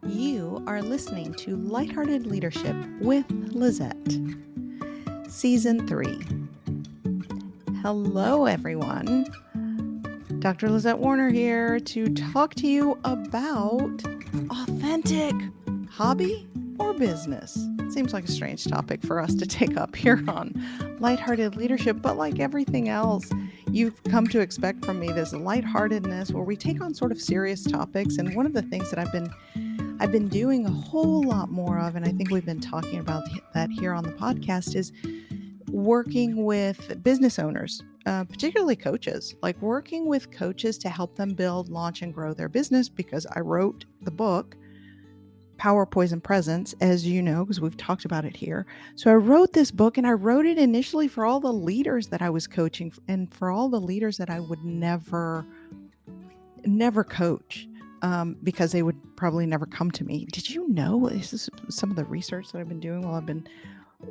You are listening to Lighthearted Leadership with Lizette, Season 3. Hello, everyone. Dr. Lizette Warner here to talk to you about authentic hobby or business. Seems like a strange topic for us to take up here on Lighthearted Leadership, but like everything else, you've come to expect from me this lightheartedness where we take on sort of serious topics. And one of the things that I've been doing a whole lot more of, and I think we've been talking about that here on the podcast, is working with business owners, particularly coaches, like working with coaches to help them build, launch, and grow their business. Because I wrote the book, Power, Poison, Presence, as you know, because we've talked about it here. So I wrote this book, and I wrote it initially for all the leaders that I was coaching and for all the leaders that I would never coach. Because they would probably never come to me. Did you know, this is some of the research that I've been doing while I've been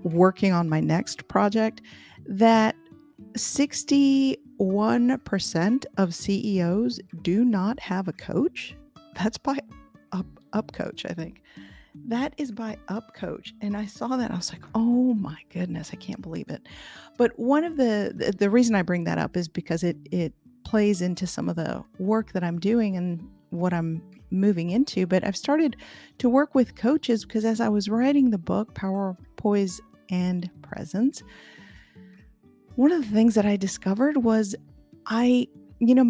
working on my next project, that 61% of CEOs do not have a coach? That's by UpCoach, I think. That is by UpCoach. And I saw that and I was like, oh my goodness, I can't believe it. But one of the reason I bring that up is because it plays into some of the work that I'm doing and what I'm moving into. But I've started to work with coaches because as I was writing the book, Power, Poise, and Presence, one of the things that I discovered was my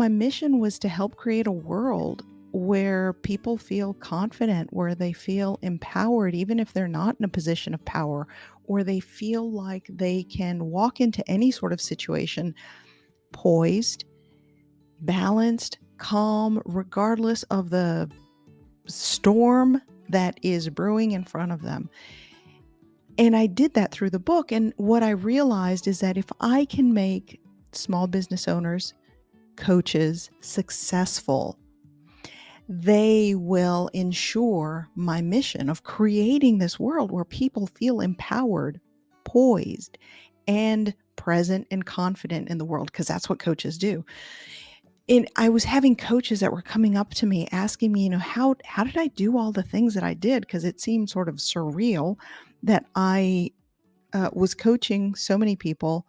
mission was to help create a world where people feel confident, where they feel empowered, even if they're not in a position of power, or they feel like they can walk into any sort of situation poised, balanced, calm, regardless of the storm that is brewing in front of them. And I did that through the book. And what I realized is that if I can make small business owners, coaches successful, they will ensure my mission of creating this world where people feel empowered, poised, and present and confident in the world, because that's what coaches do. And I was having coaches that were coming up to me asking me, how did I do all the things that I did? Because it seemed sort of surreal that I was coaching so many people.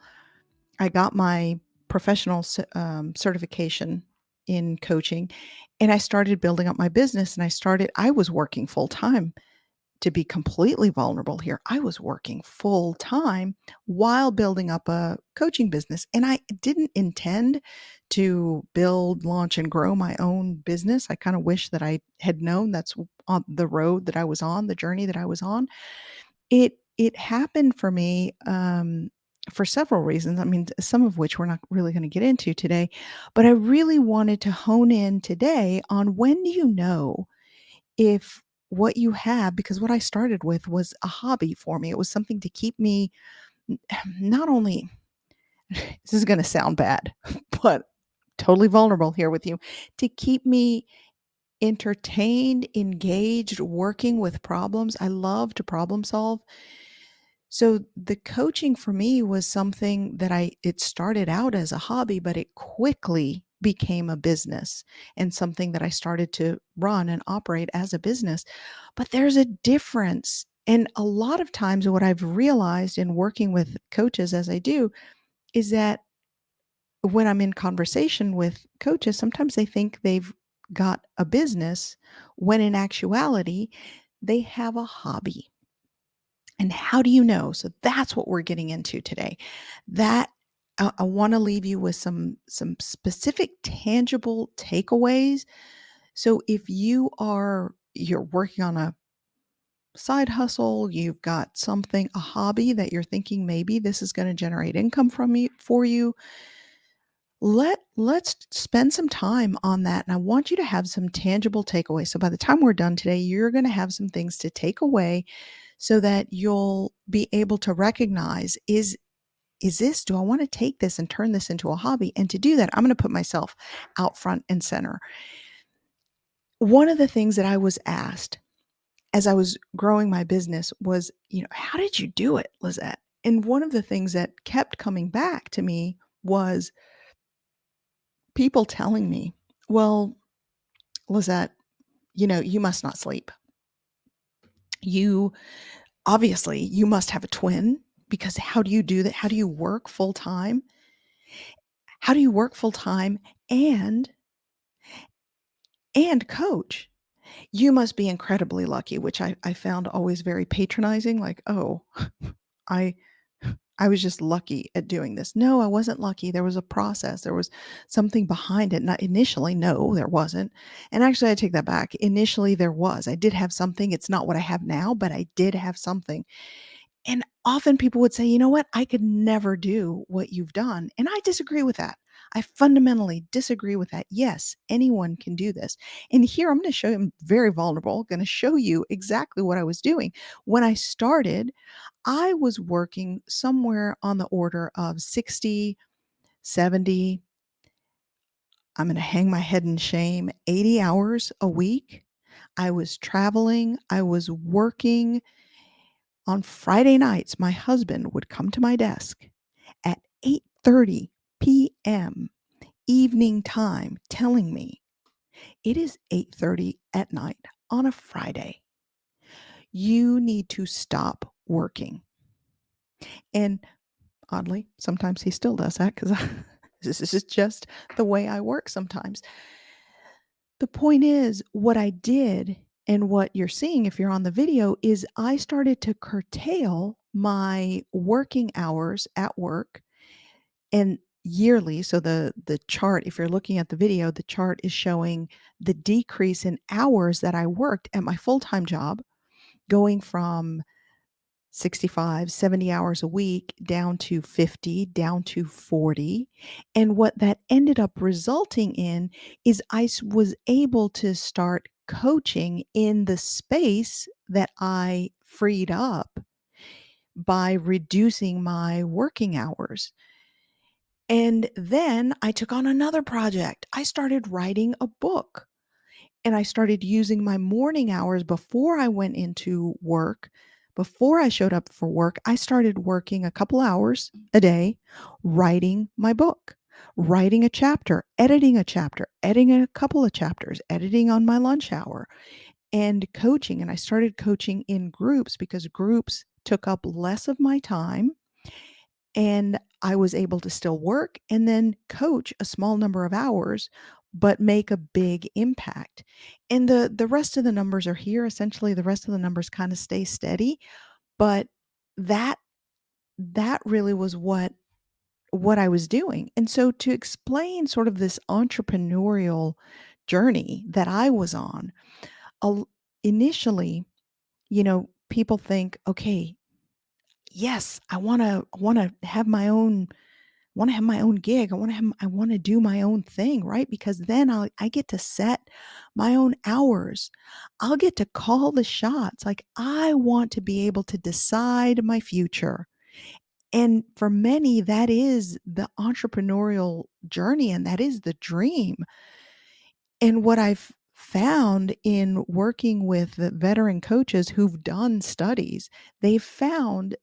I got my professional certification in coaching, and I started building up my business. And I was working full time. To be completely vulnerable here, I was working full time while building up a coaching business. And I didn't intend to build, launch, and grow my own business. I kind of wish that I had known that's on the road that I was on, the journey that I was on. It happened for me for several reasons. I mean, some of which we're not really going to get into today, but I really wanted to hone in today on when do you know if what you have, because what I started with was a hobby for me. It was something to keep me not only, this is going to sound bad, but totally vulnerable here with you, to keep me entertained, engaged, working with problems. I love to problem solve. So the coaching for me was something that it started out as a hobby, but it quickly became a business and something that I started to run and operate as a business. But there's a difference. And a lot of times, what I've realized in working with coaches as I do is that when I'm in conversation with coaches, sometimes they think they've got a business when in actuality, they have a hobby. And how do you know? So that's what we're getting into today. That I want to leave you with some specific tangible takeaways. So if you're working on a side hustle, you've got something, a hobby that you're thinking maybe this is going to generate income for you, let's spend some time on that. And I want you to have some tangible takeaways. So by the time we're done today, you're going to have some things to take away so that you'll be able to recognize, do I want to take this and turn this into a hobby? And to do that, I'm going to put myself out front and center. One of the things that I was asked as I was growing my business was, how did you do it, Lizette? And one of the things that kept coming back to me was people telling me, well, Lizette, you must not sleep. You obviously you must have a twin, because how do you do that? How do you work full time? How do you work full time and coach? You must be incredibly lucky, which I found always very patronizing, like, "Oh, I I was just lucky at doing this." No, I wasn't lucky. There was a process. There was something behind it. Not initially, no, there wasn't. And actually, I take that back. Initially, there was. I did have something. It's not what I have now, but I did have something. And often people would say, "You know what? I could never do what you've done." And I disagree with that. I fundamentally disagree with that. Yes, anyone can do this. And here I'm going to show you, I'm very vulnerable, going to show you exactly what I was doing. When I started, I was working somewhere on the order of 60, 70, I'm going to hang my head in shame, 80 hours a week. I was traveling, I was working. On Friday nights, my husband would come to my desk at 8:30 p.m. evening time telling me, "It is 8:30 at night on a Friday. You need to stop working." And oddly, sometimes he still does that, because this is just the way I work sometimes. The point is, what I did and what you're seeing if you're on the video is I started to curtail my working hours at work, and yearly. So the chart, if you're looking at the video, the chart is showing the decrease in hours that I worked at my full-time job, going from 65, 70 hours a week down to 50, down to 40. And what that ended up resulting in is was able to start coaching in the space that I freed up by reducing my working hours. And then I took on another project. I started writing a book, and I started using my morning hours before I went into work. Before I showed up for work, I started working a couple hours a day writing my book, writing a chapter, editing a couple of chapters, editing on my lunch hour, and coaching. And I started coaching in groups because groups took up less of my time, and I was able to still work and then coach a small number of hours, but make a big impact. And the rest of the numbers are here. Essentially, the rest of the numbers kind of stay steady, but that really was what I was doing. And so to explain sort of this entrepreneurial journey that I was on, initially, people think, okay, yes, I want to have my own gig. I want to do my own thing, right? Because then I get to set my own hours. I'll get to call the shots. Like, I want to be able to decide my future. And for many, that is the entrepreneurial journey, and that is the dream. And what I've found in working with the veteran coaches who've done studies, they've found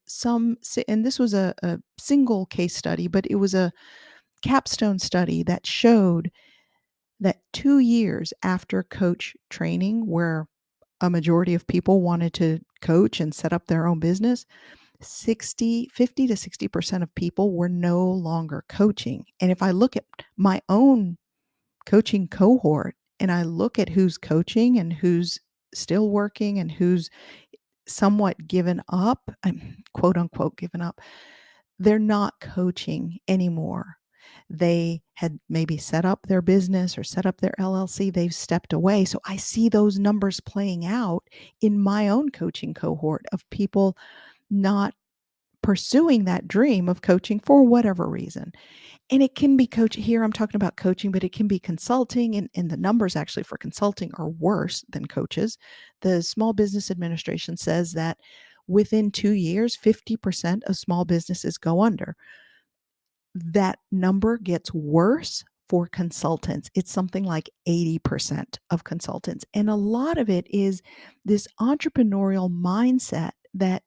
and this was a single case study, but it was a capstone study that showed that 2 years after coach training, where a majority of people wanted to coach and set up their own business, 50 to 60% of people were no longer coaching. And if I look at my own coaching cohort and I look at who's coaching and who's still working and who's somewhat given up, quote unquote given up, they're not coaching anymore. They had maybe set up their business or set up their LLC. They've stepped away. So I see those numbers playing out in my own coaching cohort of people not pursuing that dream of coaching for whatever reason. And it can be coach here. I'm talking about coaching, but it can be consulting. And the numbers actually for consulting are worse than coaches. The Small Business Administration says that within 2 years, 50% of small businesses go under. That number gets worse for consultants. It's something like 80% of consultants. And a lot of it is this entrepreneurial mindset that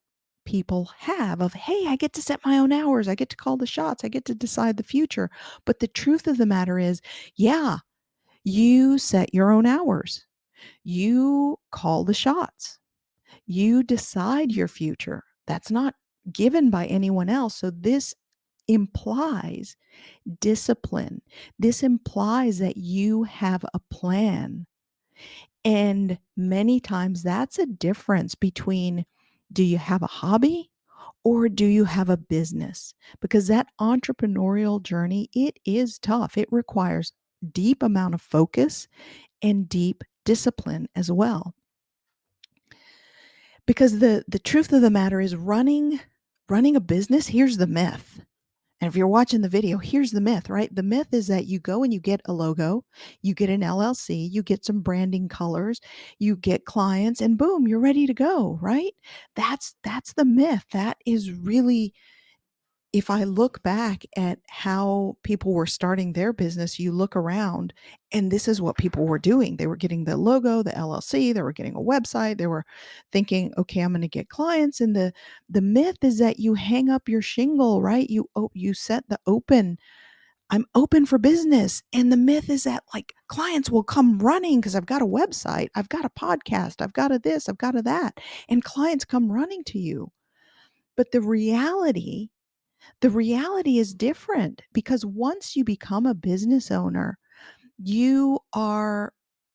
people have of, hey, I get to set my own hours. I get to call the shots. I get to decide the future. But the truth of the matter is, yeah, you set your own hours. You call the shots. You decide your future. That's not given by anyone else. So this implies discipline. This implies that you have a plan. And many times that's a difference between, do you have a hobby or do you have a business? Because that entrepreneurial journey, it is tough. It requires deep amount of focus and deep discipline as well. Because the truth of the matter is, running a business, here's the myth. And if you're watching the video, here's the myth, right? The myth is that you go and you get a logo, you get an LLC, you get some branding colors, you get clients, and boom, you're ready to go, right? That's the myth. That is really, if I look back at how people were starting their business, you look around and this is what people were doing. They were getting the logo, the LLC, they were getting a website, they were thinking, okay, I'm going to get clients. And the myth is that you hang up your shingle, right? You set the open, I'm open for business. And the myth is that like clients will come running because I've got a website, I've got a podcast, I've got a this, I've got a that. And clients come running to you. But the reality is different, because once you become a business owner, you are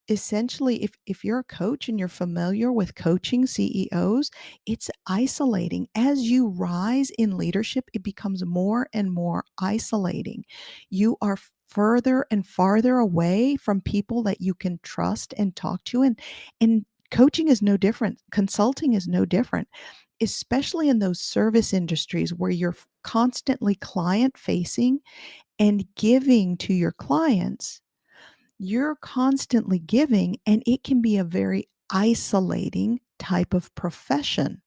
essentially, if you're a coach and you're familiar with coaching CEOs, it's isolating. As you rise in leadership, it becomes more and more isolating. You are further and farther away from people that you can trust and talk to, and coaching is no different. Consulting is no different, especially in those service industries where you're constantly client facing and giving to your clients. You're constantly giving, and it can be a very isolating type of profession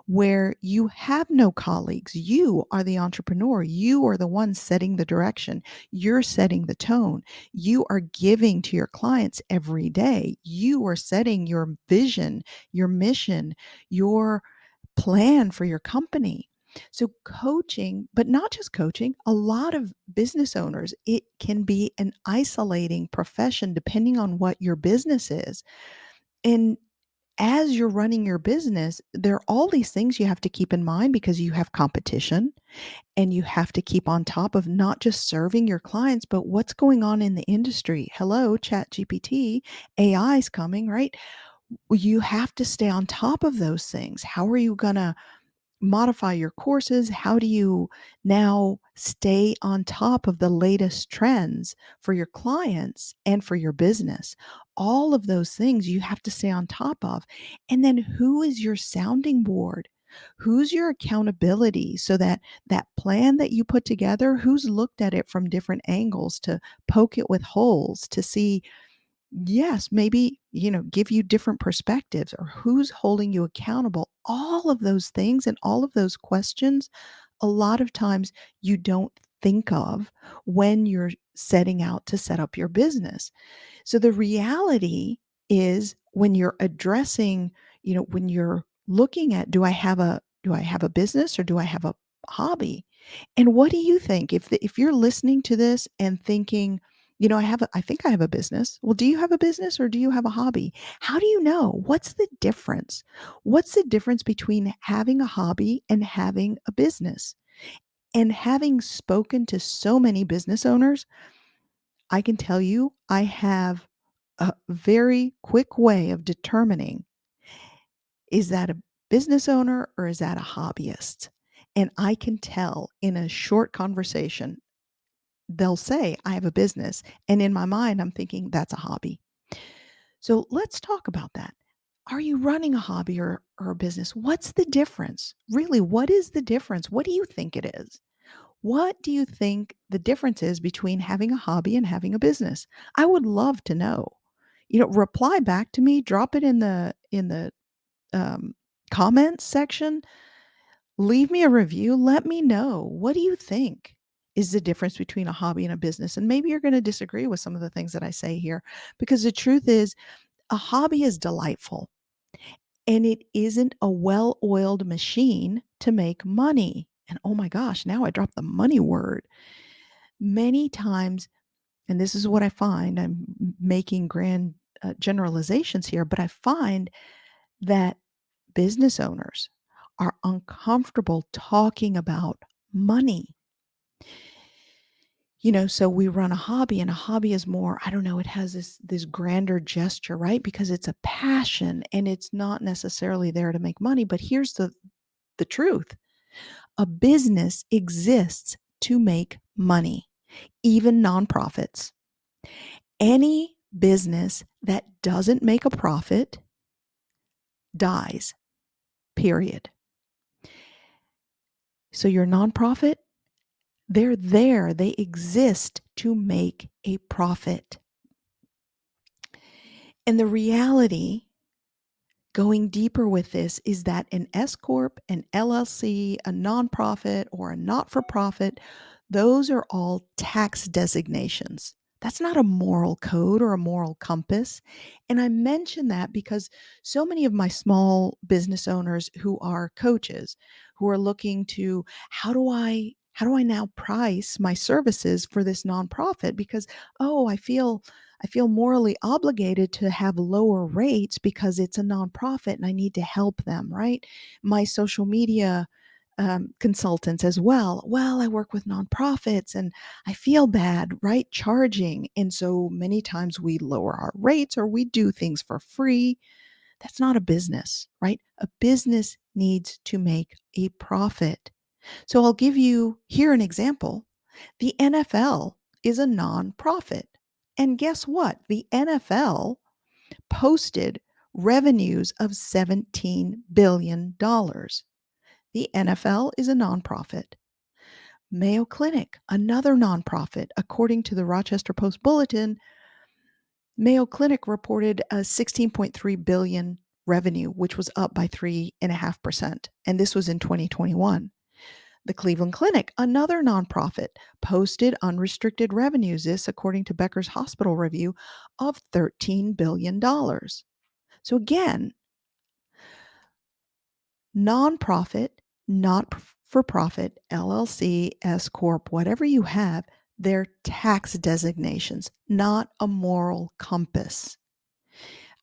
where you have no colleagues. You are the entrepreneur. You are the one setting the direction. You're setting the tone. You are giving to your clients every day. You are setting your vision, your mission, your plan for your company. So, coaching, but not just coaching, a lot of business owners, it can be an isolating profession depending on what your business is. And as you're running your business, there are all these things you have to keep in mind, because you have competition and you have to keep on top of not just serving your clients, but what's going on in the industry. Hello, Chat GPT, AI is coming, right? You have to stay on top of those things. How are you going to modify your courses? How do you now stay on top of the latest trends for your clients and for your business? All of those things you have to stay on top of. And then who is your sounding board? Who's your accountability, so that that plan that you put together, who's looked at it from different angles to poke it with holes to see, yes, maybe, give you different perspectives, or who's holding you accountable. All of those things and all of those questions, a lot of times you don't think of when you're setting out to set up your business. So the reality is, when you're addressing, when you're looking at, do I have a business or do I have a hobby? And what do you think, if you're listening to this and thinking, I think I have a business. Well, do you have a business or do you have a hobby? How do you know? What's the difference? What's the difference between having a hobby and having a business? And having spoken to so many business owners, I can tell you I have a very quick way of determining, is that a business owner or is that a hobbyist? And I can tell in a short conversation. They'll say, I have a business. And in my mind, I'm thinking that's a hobby. So let's talk about that. Are you running a hobby or a business? What's the difference? Really, what is the difference? What do you think it is? What do you think the difference is between having a hobby and having a business? I would love to know. Reply back to me, drop it in the um, comments section. Leave me a review. Let me know. What do you think is the difference between a hobby and a business? And maybe you're going to disagree with some of the things that I say here, because the truth is, a hobby is delightful and it isn't a well oiled machine to make money. And oh my gosh, now I dropped the money word. Many times, and this is what I find, I'm making grand generalizations here, but I find that business owners are uncomfortable talking about money. So we run a hobby, and a hobby is more, I don't know, it has this grander gesture, right? Because it's a passion and it's not necessarily there to make money. But here's the truth. A business exists to make money, even nonprofits. Any business that doesn't make a profit dies, period. So your nonprofit, they're there, they exist to make a profit. And the reality, going deeper with this, is that an S Corp, an LLC, a nonprofit, or a not for profit, those are all tax designations. That's not a moral code or a moral compass. And I mention that because so many of my small business owners who are coaches, who are looking to, how do I now price my services for this nonprofit? Because, oh, I feel morally obligated to have lower rates because it's a nonprofit and I need to help them, right? My social media consultants as well. Well, I work with nonprofits and I feel bad, right? Charging. And so many times we lower our rates or we do things for free. That's not a business, right? A business needs to make a profit. So I'll give you here an example. The NFL is a nonprofit. And guess what? The NFL posted revenues of $17 billion. The NFL is a nonprofit. Mayo Clinic, another nonprofit. According to the Rochester Post Bulletin, Mayo Clinic reported a 16.3 billion revenue, which was up by 3.5%. And this was in 2021. The Cleveland Clinic, another nonprofit, posted unrestricted revenues, this according to Becker's Hospital Review, of $13 billion. So again, nonprofit, not for profit, LLC, S Corp, whatever you have, they're tax designations, not a moral compass.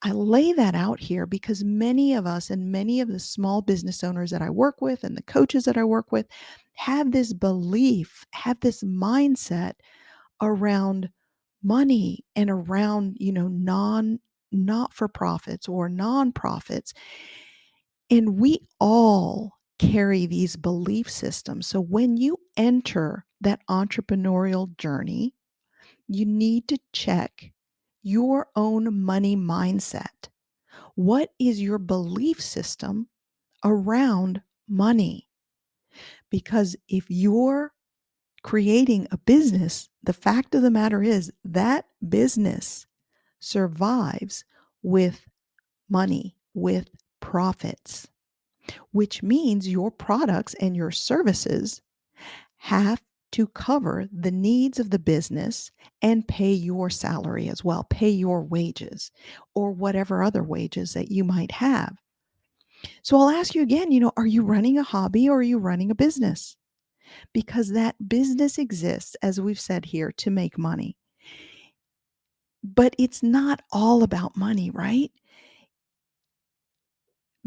I lay that out here because many of us and many of the small business owners that I work with and the coaches that I work with have this belief, have this mindset around money and around, not for profits or nonprofits. And we all carry these belief systems. So when you enter that entrepreneurial journey, you need to check your own money mindset. What is your belief system around money? Because if you're creating a business, the fact of the matter is that business survives with money, with profits, which means your products and your services have to cover the needs of the business and pay your salary as well, pay your wages or whatever other wages that you might have. So I'll ask you again, are you running a hobby or are you running a business? Because that business exists, as we've said here, to make money. But it's not all about money, right?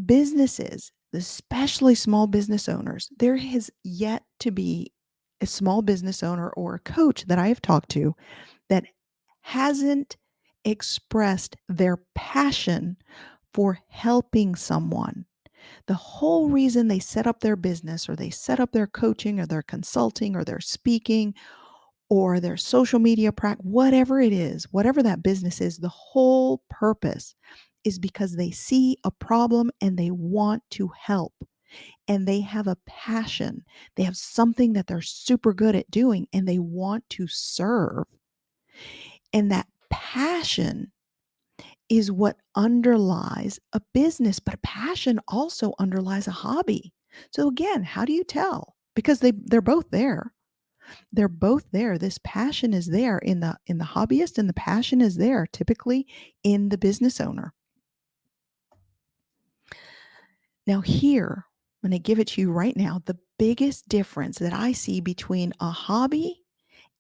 Businesses, especially small business owners, there has yet to be a small business owner or a coach that I have talked to that hasn't expressed their passion for helping someone. The whole reason they set up their business or they set up their coaching or their consulting or their speaking or their social media practice, whatever it is, whatever that business is, the whole purpose is because they see a problem and they want to help and they have a passion. They have something that they're super good at doing and they want to serve. And that passion is what underlies a business, but a passion also underlies a hobby. So again, how do you tell? Because they're both there. They're both there. This passion is there in the hobbyist and the passion is there typically in the business owner. Now here, I'm going to give it to you right now, the biggest difference that I see between a hobby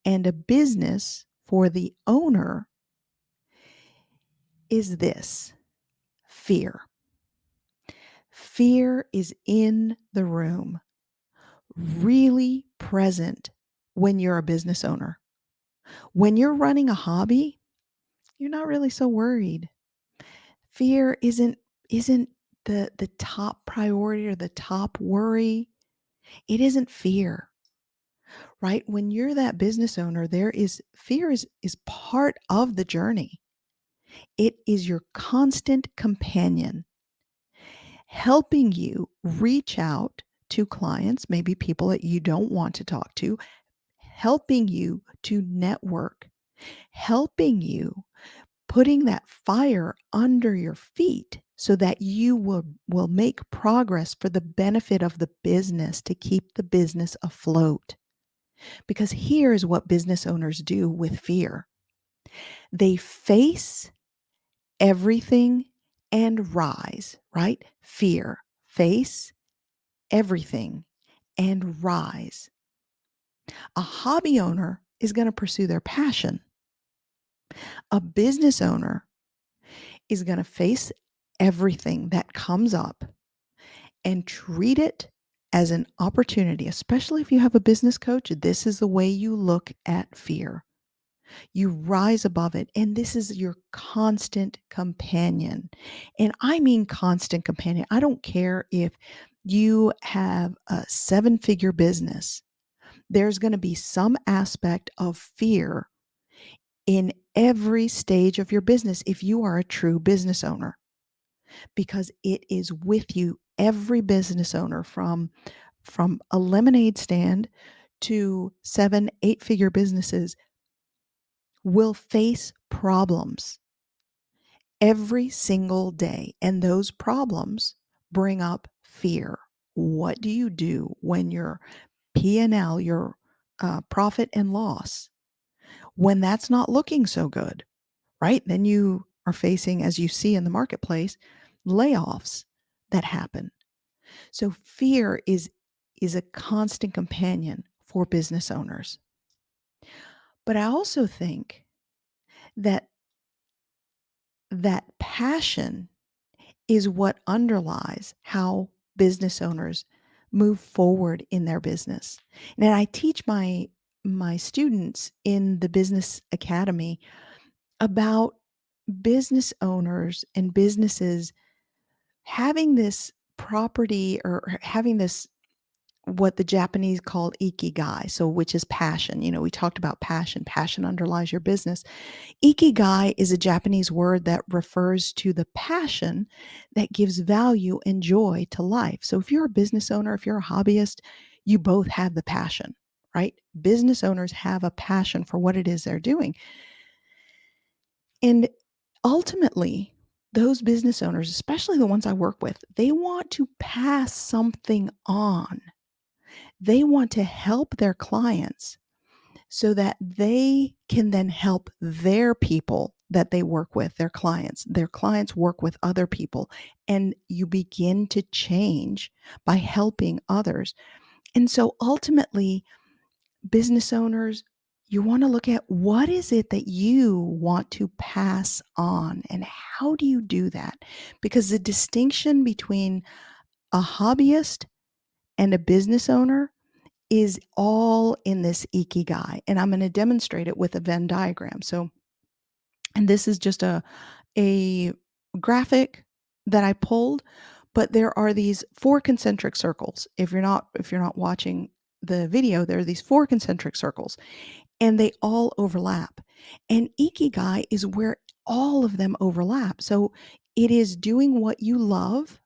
and a business for the owner is this: fear. Fear is in the room, really present when you're a business owner. When you're running a hobby, you're not really so worried. Fear isn't the top priority or the top worry. It isn't fear, right? When you're that business owner, there is fear is part of the journey. It is your constant companion, helping you reach out to clients, maybe people that you don't want to talk to, helping you to network, helping you, putting that fire under your feet so that you will make progress for the benefit of the business to keep the business afloat. Because here's what business owners do with fear. They face everything and rise, right? Fear, face everything and rise. A hobby owner is going to pursue their passion. A business owner is going to face everything that comes up and treat it as an opportunity, especially if you have a business coach. This is the way you look at fear. You rise above it, and this is your constant companion. And I mean constant companion. I don't care if you have a seven-figure business. There's going to be some aspect of fear in every stage of your business if you are a true business owner, because it is with you. Every business owner, from a lemonade stand to 7, 8-figure businesses, will face problems every single day. And those problems bring up fear. What do you do when your P&L, your profit and loss, when that's not looking so good, right? Then you are facing, as you see in the marketplace, layoffs that happen. So fear is a constant companion for business owners. But I also think that that passion is what underlies how business owners move forward in their business. And I teach my students in the business academy about business owners and businesses having this property or having this, what the Japanese call ikigai, so which is passion. We talked about passion. Passion underlies your business. Ikigai is a Japanese word that refers to the passion that gives value and joy to life. So if you're a business owner, if you're a hobbyist, you both have the passion, right? Business owners have a passion for what it is they're doing. And ultimately, those business owners, especially the ones I work with, they want to pass something on. They want to help their clients so that they can then help their people that they work with, their clients. Their clients work with other people, and you begin to change by helping others. And so ultimately, business owners, you want to look at what is it that you want to pass on and how do you do that? Because the distinction between a hobbyist and a business owner is all in this ikigai. And I'm going to demonstrate it with a Venn diagram. So, and this is just a graphic that I pulled, but there are these 4 concentric circles. If you're not watching the video, there are these 4 concentric circles and they all overlap. And ikigai is where all of them overlap. So it is doing what you love,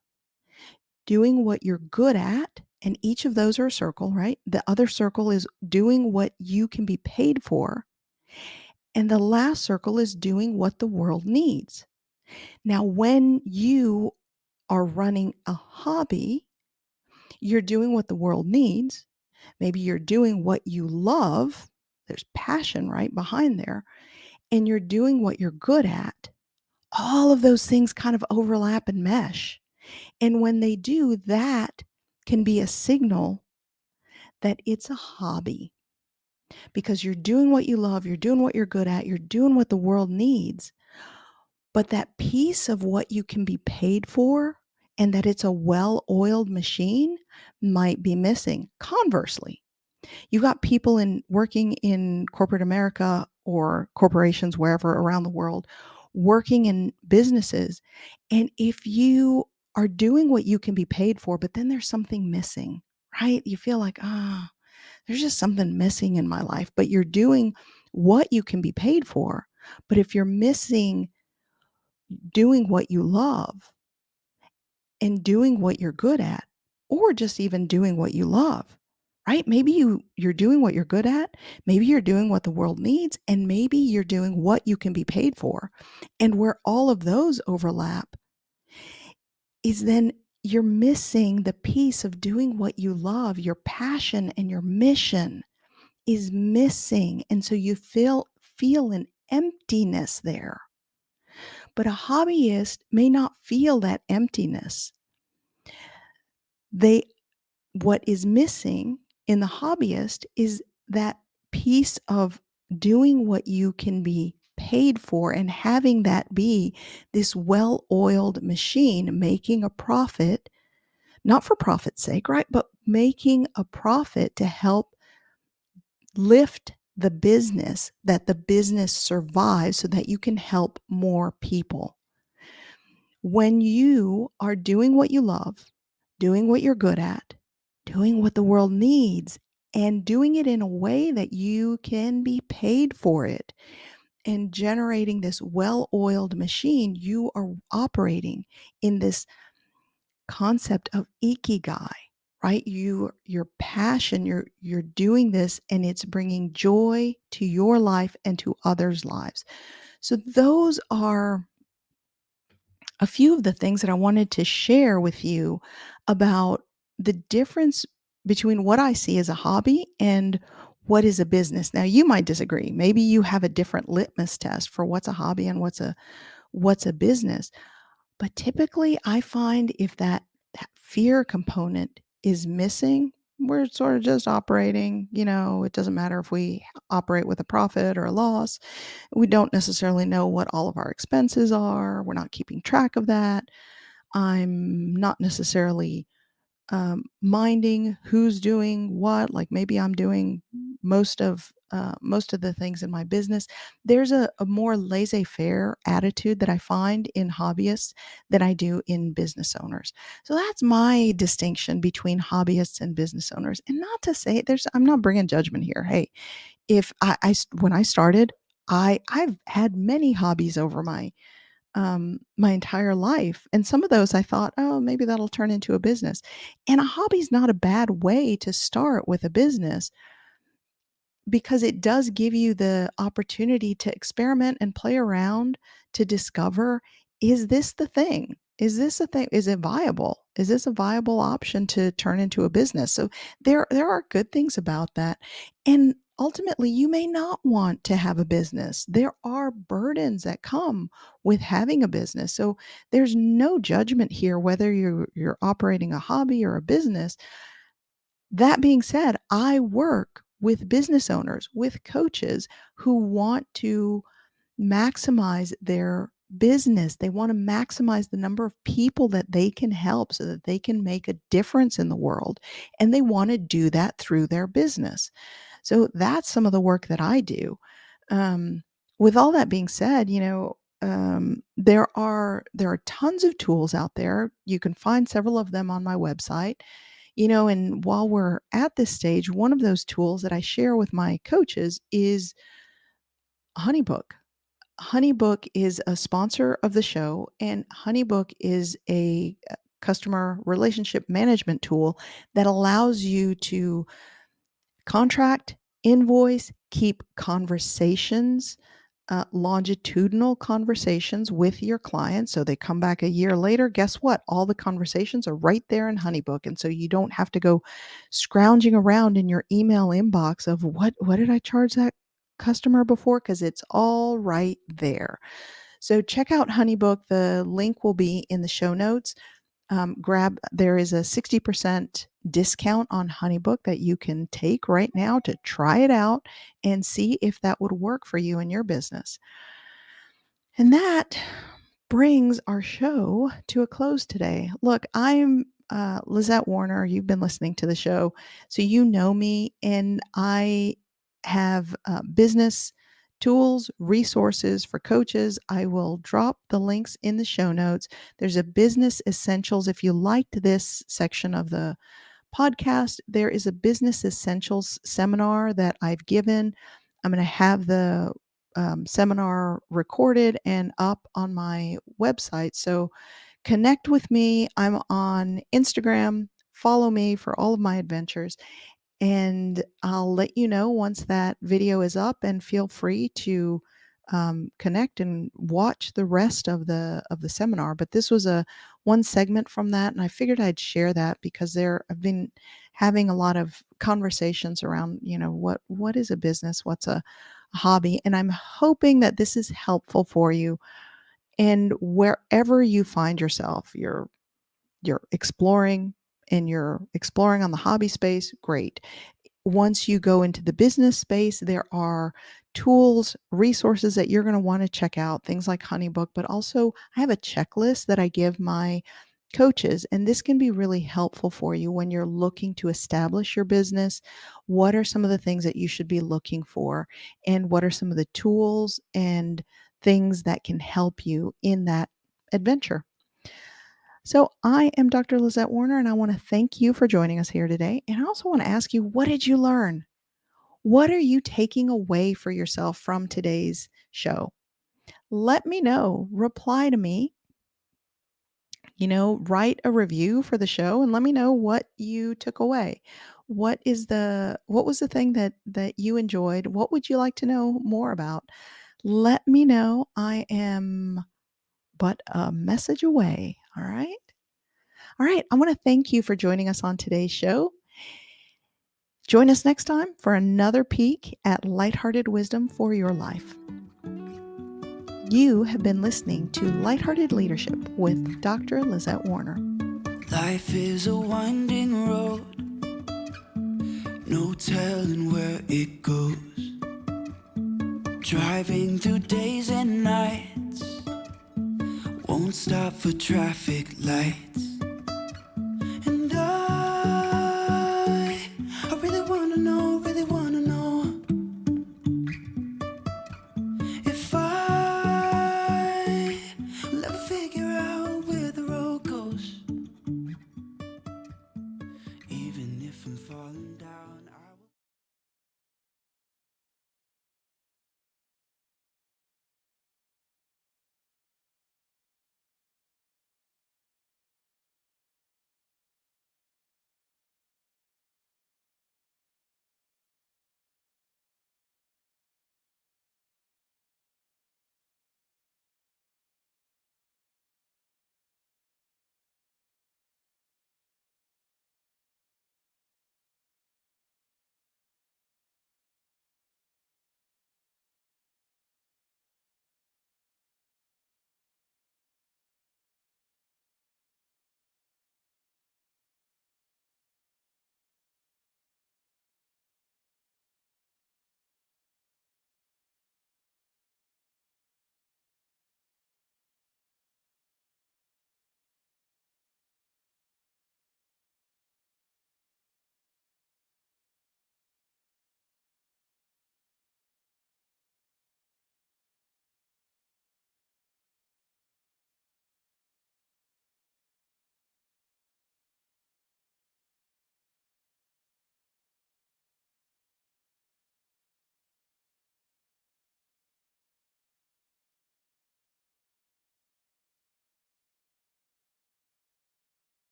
doing what you're good at, and each of those are a circle, right? The other circle is doing what you can be paid for. And the last circle is doing what the world needs. Now, when you are running a hobby, you're doing what the world needs. Maybe you're doing what you love. There's passion right behind there. And you're doing what you're good at. All of those things kind of overlap and mesh. And when they do, that can be a signal that it's a hobby because you're doing what you love, you're doing what you're good at, you're doing what the world needs. But that piece of what you can be paid for and that it's a well-oiled machine might be missing. Conversely, you got people in working in corporate America or corporations wherever around the world, working in businesses, and if you are doing what you can be paid for, but then there's something missing, right? You feel like, "Ah, there's just something missing in my life," but you're doing what you can be paid for. But if you're missing doing what you love and doing what you're good at, or just even doing what you love, right? Maybe you're doing what you're good at, maybe you're doing what the world needs, and maybe you're doing what you can be paid for. And where all of those overlap is then you're missing the piece of doing what you love, your passion and your mission is missing, and so you feel an emptiness there. But a hobbyist may not feel that emptiness. They What is missing in the hobbyist is that piece of doing what you can be paid for and having that be this well-oiled machine making a profit, not for profit's sake, right? But making a profit to help lift the business, that the business survives so that you can help more people. When you are doing what you love, doing what you're good at, doing what the world needs, and doing it in a way that you can be paid for it and generating this well-oiled machine, you are operating in this concept of ikigai, right? Your passion, you're doing this and it's bringing joy to your life and to others' lives. So those are a few of the things that I wanted to share with you about the difference between what I see as a hobby and what is a business. Now you might disagree. Maybe you have a different litmus test for what's a hobby and what's a business. But typically I find if that fear component is missing, we're sort of just operating, it doesn't matter if we operate with a profit or a loss. We don't necessarily know what all of our expenses are. We're not keeping track of that. I'm not necessarily minding who's doing what. Like maybe I'm doing most of the things in my business. There's a more laissez-faire attitude that I find in hobbyists than I do in business owners. So that's my distinction between hobbyists and business owners. And not to say I'm not bringing judgment here. Hey, if when I started, I've had many hobbies over my entire life. And some of those I thought, oh, maybe that'll turn into a business. And a hobby's not a bad way to start with a business because it does give you the opportunity to experiment and play around to discover, is this the thing? Is this a thing? Is it viable? Is this a viable option to turn into a business? So there are good things about that. And ultimately, you may not want to have a business. There are burdens that come with having a business. So there's no judgment here whether you're operating a hobby or a business. That being said, I work with business owners, with coaches who want to maximize their business. They want to maximize the number of people that they can help so that they can make a difference in the world. And they want to do that through their business. So that's some of the work that I do. Um, with all that being said, there are tons of tools out there. You can find several of them on my website. And while we're at this stage, one of those tools that I share with my coaches is HoneyBook. HoneyBook is a sponsor of the show, and HoneyBook is a customer relationship management tool that allows you to contract, invoice, keep conversations, longitudinal conversations with your clients. So they come back a year later. Guess what? All the conversations are right there in HoneyBook. And so you don't have to go scrounging around in your email inbox of what did I charge that customer before? Because it's all right there. So check out HoneyBook. The link will be in the show notes. There is a 60% discount on HoneyBook that you can take right now to try it out and see if that would work for you and your business. And that brings our show to a close today. Look, I'm Lizette Warner. You've been listening to the show, so you know me, and I have business tools, resources for coaches. I will drop the links in the show notes. There's a business essentials. If you liked this section of the podcast, there is a business essentials seminar that I've given. I'm going to have the seminar recorded and up on my website. So connect with me. I'm on Instagram. Follow me for all of my adventures. And I'll let you know once that video is up, and feel free to connect and watch the rest of the seminar. But this was a one segment from that, and I figured I'd share that because I've been having a lot of conversations around, what is a business, what's a hobby, and I'm hoping that this is helpful for you. And wherever you find yourself, you're exploring, and you're exploring on the hobby space, great. Once you go into the business space, there are tools, resources that you're going to want to check out, things like Honeybook, but also I have a checklist that I give my coaches, and this can be really helpful for you when you're looking to establish your business. What are some of the things that you should be looking for, and what are some of the tools and things that can help you in that adventure? So, I am Dr. Lizette Warner, and I want to thank you for joining us here today. And I also want to ask you, what did you learn? What are you taking away for yourself from today's show? Let me know. Reply to me, write a review for the show and let me know what you took away. What was the thing that you enjoyed? What would you like to know more about? Let me know. I am but a message away. All right? All right. I want to thank you for joining us on today's show. Join us next time for another peek at lighthearted wisdom for your life. You have been listening to Lighthearted Leadership with Dr. Lizette Warner. Life is a winding road, no telling where it goes. Driving through days and nights, won't stop for traffic lights.